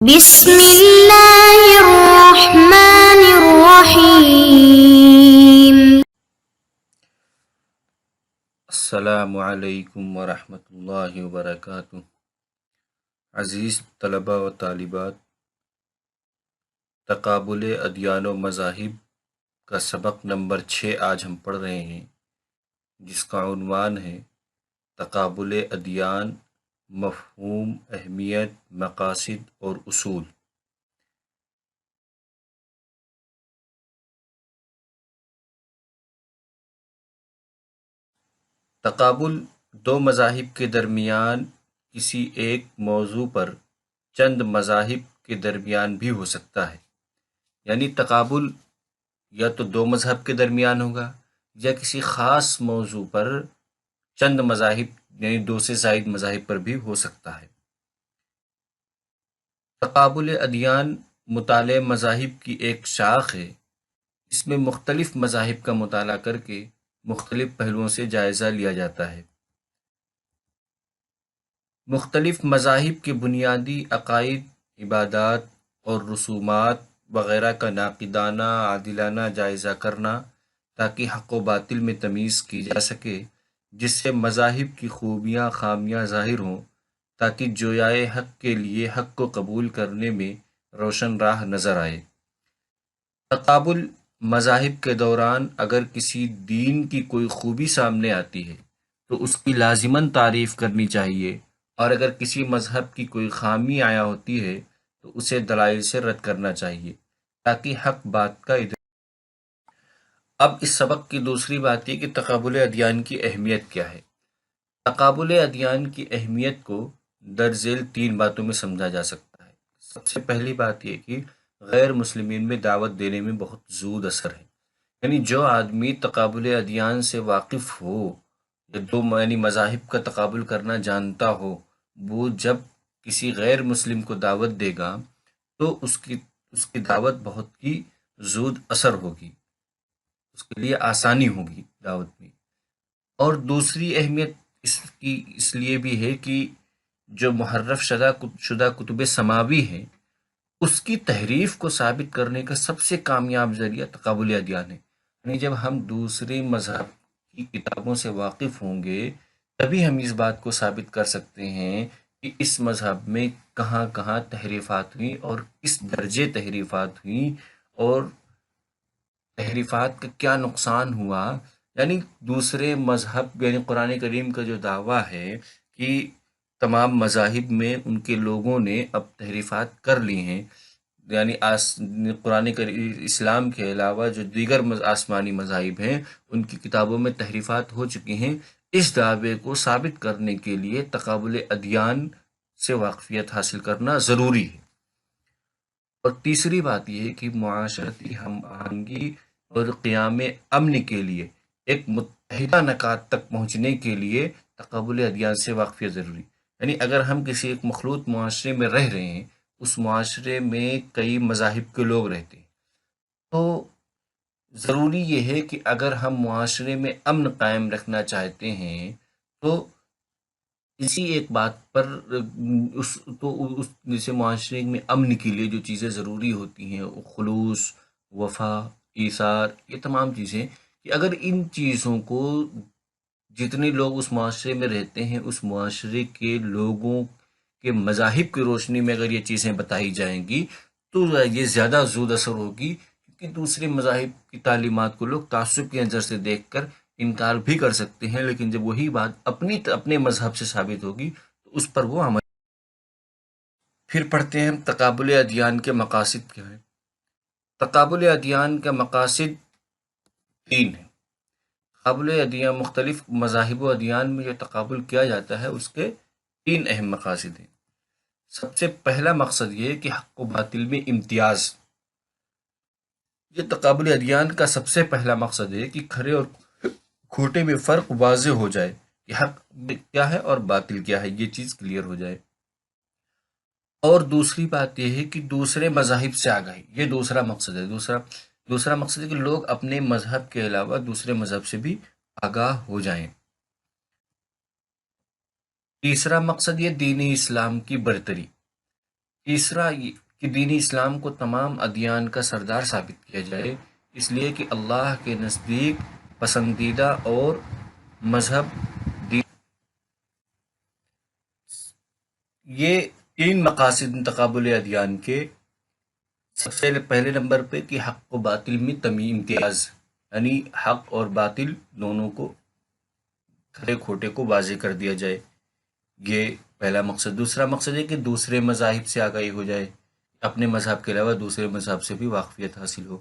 بسم اللہ الرحمن الرحیم۔ السلام علیکم ورحمۃ اللہ وبرکاتہ۔ عزیز طلباء و طالبات، تقابل ادیان و مذاہب کا سبق نمبر 6 آج ہم پڑھ رہے ہیں، جس کا عنوان ہے تقابل ادیان، مفہوم، اہمیت، مقاصد اور اصول۔ تقابل دو مذاہب کے درمیان کسی ایک موضوع پر چند مذاہب کے درمیان بھی ہو سکتا ہے، یعنی تقابل یا تو دو مذہب کے درمیان ہوگا یا کسی خاص موضوع پر چند مذاہب یعنی دو سے زائد مذاہب پر بھی ہو سکتا ہے۔ تقابل ادیان مطالعہ مذاہب کی ایک شاخ ہے۔ اس میں مختلف مذاہب کا مطالعہ کر کے مختلف پہلوؤں سے جائزہ لیا جاتا ہے۔ مختلف مذاہب کے بنیادی عقائد، عبادات اور رسومات وغیرہ کا ناقدانہ عادلانہ جائزہ کرنا تاکہ حق و باطل میں تمیز کی جا سکے، جس سے مذاہب کی خوبیاں خامیاں ظاہر ہوں، تاکہ جویائے حق کے لیے حق کو قبول کرنے میں روشن راہ نظر آئے۔ تقابل مذاہب کے دوران اگر کسی دین کی کوئی خوبی سامنے آتی ہے تو اس کی لازماً تعریف کرنی چاہیے، اور اگر کسی مذہب کی کوئی خامی عیاں ہوتی ہے تو اسے دلائل سے رد کرنا چاہیے تاکہ حق بات کا اب اس سبق کی دوسری بات یہ کہ تقابل ادیان کی اہمیت کیا ہے۔ تقابل ادیان کی اہمیت کو درج ذیل 3 باتوں میں سمجھا جا سکتا ہے۔ سب سے پہلی بات یہ کہ غیر مسلمین میں دعوت دینے میں بہت زود اثر ہے، یعنی جو آدمی تقابل ادیان سے واقف ہو یا دو یعنی مذاہب کا تقابل کرنا جانتا ہو، وہ جب کسی غیر مسلم کو دعوت دے گا تو اس کی دعوت بہت ہی زود اثر ہوگی، اس کے لیے آسانی ہوگی دعوت میں۔ اور دوسری اہمیت اس لیے بھی ہے کہ جو محرف شدہ کتب سماوی ہیں، اس کی تحریف کو ثابت کرنے کا سب سے کامیاب ذریعہ تقابل ادیان ہے۔ یعنی جب ہم دوسرے مذہب کی کتابوں سے واقف ہوں گے تبھی ہم اس بات کو ثابت کر سکتے ہیں کہ اس مذہب میں کہاں کہاں تحریفات ہوئیں اور کس درجے تحریفات ہوئیں اور تحریفات کا کیا نقصان ہوا۔ یعنی دوسرے مذہب یعنی قرآن کریم کا جو دعویٰ ہے کہ تمام مذاہب میں ان کے لوگوں نے اب تحریفات کر لی ہیں، یعنی قرآن اسلام کے علاوہ جو دیگر آسمانی مذاہب ہیں ان کی کتابوں میں تحریفات ہو چکی ہیں، اس دعوے کو ثابت کرنے کے لیے تقابل ادیان سے واقفیت حاصل کرنا ضروری ہے۔ اور تیسری بات یہ ہے کہ معاشرتی ہم آہنگی اور قیام امن کے لیے ایک متحدہ نکات تک پہنچنے کے لیے تقابل ادیان سے واقفیت ضروری۔ یعنی اگر ہم کسی ایک مخلوط معاشرے میں رہ رہے ہیں، اس معاشرے میں کئی مذاہب کے لوگ رہتے ہیں، تو ضروری یہ ہے کہ اگر ہم معاشرے میں امن قائم رکھنا چاہتے ہیں تو اسی ایک بات پر جیسے معاشرے میں امن کے لیے جو چیزیں ضروری ہوتی ہیں، خلوص، وفا، ایثار، یہ تمام چیزیں، کہ اگر ان چیزوں کو جتنے لوگ اس معاشرے میں رہتے ہیں اس معاشرے کے لوگوں کے مذاہب کی روشنی میں اگر یہ چیزیں بتائی جائیں گی تو یہ زیادہ زود اثر ہوگی، کیونکہ دوسرے مذاہب کی تعلیمات کو لوگ تعصب کی نظر سے دیکھ کر انکار بھی کر سکتے ہیں، لیکن جب وہی بات اپنے مذہب سے ثابت ہوگی تو اس پر وہ عمل۔ پھر پڑھتے ہیں تقابل ادیان کے مقاصد کیا ہیں۔ تقابل ادیان کا مقاصد 3 ہیں۔ تقابل ادیان مختلف مذاہب و ادیان میں جو تقابل کیا جاتا ہے اس کے 3 اہم مقاصد ہیں۔ سب سے پہلا مقصد یہ ہے کہ حق و باطل میں امتیاز۔ یہ تقابل ادیان کا سب سے پہلا مقصد ہے کہ کھرے اور کھوٹے میں فرق واضح ہو جائے، کہ حق کیا ہے اور باطل کیا ہے، یہ چیز کلیئر ہو جائے۔ اور دوسری بات یہ ہے کہ دوسرے مذاہب سے آگاہی، یہ دوسرا مقصد ہے۔ دوسرا مقصد ہے کہ لوگ اپنے مذہب کے علاوہ دوسرے مذہب سے بھی آگاہ ہو جائیں۔ تیسرا مقصد یہ دین اسلام کی برتری، تیسرا یہ کہ دین اسلام کو تمام ادیان کا سردار ثابت کیا جائے، اس لیے کہ اللہ کے نزدیک پسندیدہ اور مذہب دین۔ یہ تین مقاصد تقابل ادیان کے۔ سب سے پہلے نمبر پہ کہ حق و باطل میں امتیاز، یعنی حق اور باطل دونوں کو، کھرے کھوٹے کو واضح کر دیا جائے، یہ پہلا مقصد۔ دوسرا مقصد ہے کہ دوسرے مذاہب سے آگاہی ہو جائے، اپنے مذہب کے علاوہ دوسرے مذہب سے بھی واقفیت حاصل ہو۔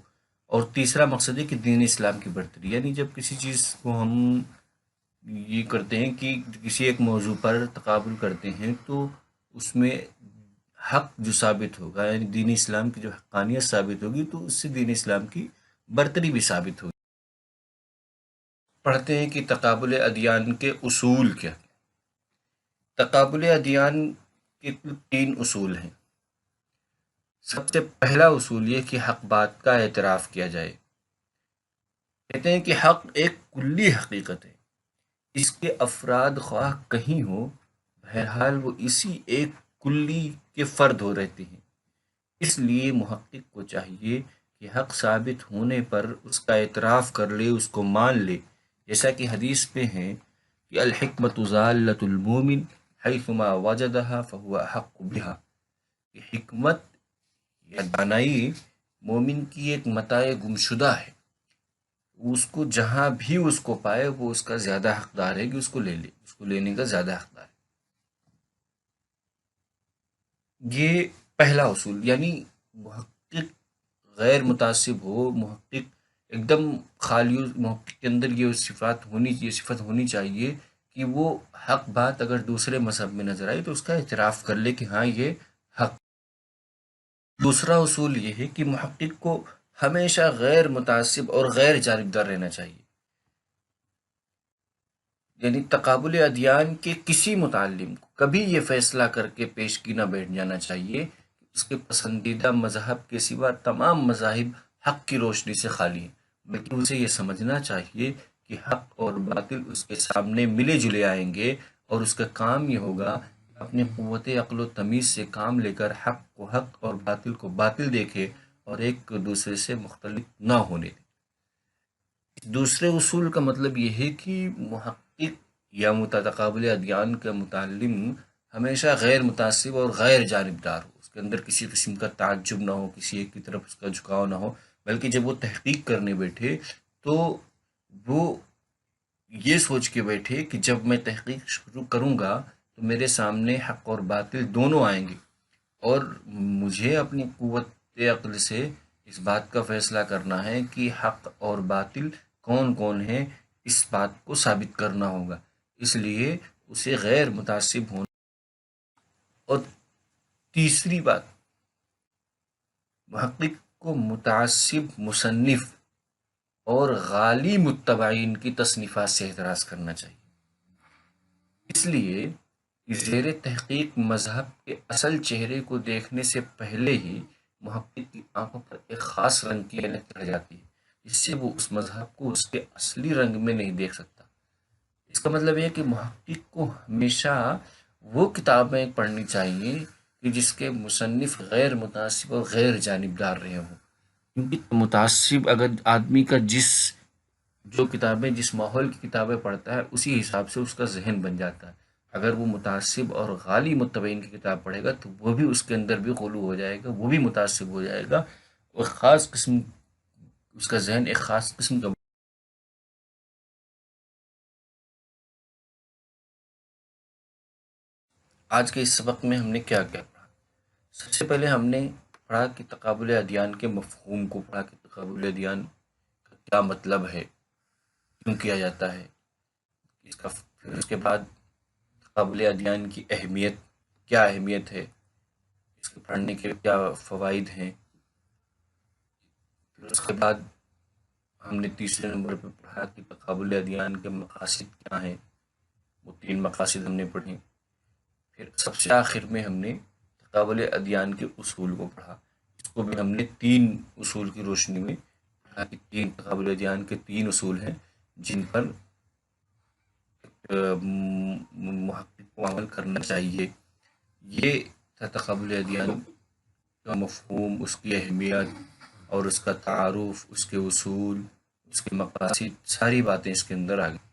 اور تیسرا مقصد ہے کہ دین اسلام کی برتری، یعنی جب کسی چیز کو ہم یہ کرتے ہیں کہ کسی ایک موضوع پر تقابل کرتے ہیں تو اس میں حق جو ثابت ہوگا، یعنی دین اسلام کی جو حقانیت ثابت ہوگی، تو اس سے دین اسلام کی برتری بھی ثابت ہوگی۔ پڑھتے ہیں کہ تقابل ادیان کے اصول کیا۔ تقابل ادیان کے تین اصول ہیں۔ سب سے پہلا اصول یہ کہ حق بات کا اعتراف کیا جائے۔ کہتے ہیں کہ حق ایک کلی حقیقت ہے، اس کے افراد خواہ کہیں ہو، بہرحال وہ اسی ایک کلی کے فرد ہو رہتے ہیں۔ اس لیے محقق کو چاہیے کہ حق ثابت ہونے پر اس کا اعتراف کر لے، اس کو مان لے، جیسا کہ حدیث میں ہے کہ الحکمت ضالۃ المومن حیثما وجدها فهو احق بها، کہ حکمت یا دانائی مومن کی ایک متاع گمشدہ ہے، اس کو جہاں بھی اس کو پائے وہ اس کا زیادہ حقدار ہے کہ اس کو لے لے، اس کو لینے کا زیادہ حقدار ہے۔ یہ پہلا اصول، یعنی محقق غیر متعصب ہو، محقق ایک دم خالی، محقق کے اندر یہ صفت ہونی چاہیے کہ وہ حق بات اگر دوسرے مذہب میں نظر آئے تو اس کا اعتراف کر لے کہ ہاں یہ حق۔ دوسرا اصول یہ ہے کہ محقق کو ہمیشہ غیر متعصب اور غیر جانبدار رہنا چاہیے، یعنی تقابل ادیان کے کسی متعلم کو کبھی یہ فیصلہ کر کے پیشگی نہ بیٹھ جانا چاہیے کہ اس کے پسندیدہ مذہب کے سوا تمام مذاہب حق کی روشنی سے خالی ہیں، بلکہ اسے یہ سمجھنا چاہیے کہ حق اور باطل اس کے سامنے ملے جلے آئیں گے، اور اس کا کام یہ ہوگا کہ اپنے قوت عقل و تمیز سے کام لے کر حق کو حق اور باطل کو باطل دیکھے اور ایک دوسرے سے مختلف نہ ہونے دے۔ دوسرے اصول کا مطلب یہ ہے کہ محقق یا متقابل ادیان کا متعلم ہمیشہ غیر متعصب اور غیر جانبدار ہو، اس کے اندر کسی قسم کا تعجب نہ ہو، کسی ایک کی طرف اس کا جھکاؤ نہ ہو، بلکہ جب وہ تحقیق کرنے بیٹھے تو وہ یہ سوچ کے بیٹھے کہ جب میں تحقیق شروع کروں گا تو میرے سامنے حق اور باطل دونوں آئیں گے، اور مجھے اپنی قوت عقل سے اس بات کا فیصلہ کرنا ہے کہ حق اور باطل کون کون ہیں، اس بات کو ثابت کرنا ہوگا۔ اس لیے اسے غیر متعصب ہونا۔ اور تیسری بات، محقق کو متعصب مصنف اور غالی متبعین کی تصنیفات سے اعتراض کرنا چاہیے، اس لیے کہ زیر تحقیق مذہب کے اصل چہرے کو دیکھنے سے پہلے ہی محقق کی آنکھوں پر ایک خاص رنگ کی اینک چڑھ جاتی ہے، جس سے وہ اس مذہب کو اس کے اصلی رنگ میں نہیں دیکھ سکتا۔ اس کا مطلب یہ ہے کہ محقق کو ہمیشہ وہ کتابیں پڑھنی چاہیے کہ جس کے مصنف غیر متعصب اور غیر جانبدار رہے ہوں، کیونکہ متعصب اگر آدمی کا جو کتابیں جس ماحول کی کتابیں پڑھتا ہے اسی حساب سے اس کا ذہن بن جاتا ہے۔ اگر وہ متعصب اور غالی متبعین کی کتاب پڑھے گا تو وہ بھی اس کے اندر بھی غلو ہو جائے گا، وہ بھی متعصب ہو جائے گا، اور خاص قسم اس کا ذہن ایک خاص قسم کا۔ آج کے اس سبق میں ہم نے کیا کیا پڑھا؟ سب سے پہلے ہم نے پڑھا کہ تقابل ادیان کے مفہوم کو پڑھا کہ تقابل ادیان کا کیا مطلب ہے، کیوں کیا جاتا ہے پھر اس کے بعد تقابل ادیان کی اہمیت، کیا اہمیت ہے، اس کے پڑھنے کے کیا فوائد ہیں۔ پھر اس کے بعد ہم نے تیسرے نمبر پہ پڑھا کہ تقابل ادیان کے مقاصد کیا ہیں، وہ 3 مقاصد ہم نے پڑھی۔ پھر سب سے آخر میں ہم نے تقابل ادیان کے اصول کو پڑھا، اس کو بھی ہم نے 3 اصول کی روشنی میں پڑھا کہ تقابل ادیان کے 3 اصول ہیں جن پر محقق کو عمل کرنا چاہیے۔ یہ تھا تقابل ادیان کا مفہوم، اس کی اہمیت اور اس کا تعارف، اس کے اصول، اس کے مقاصد، ساری باتیں اس کے اندر آ گئی۔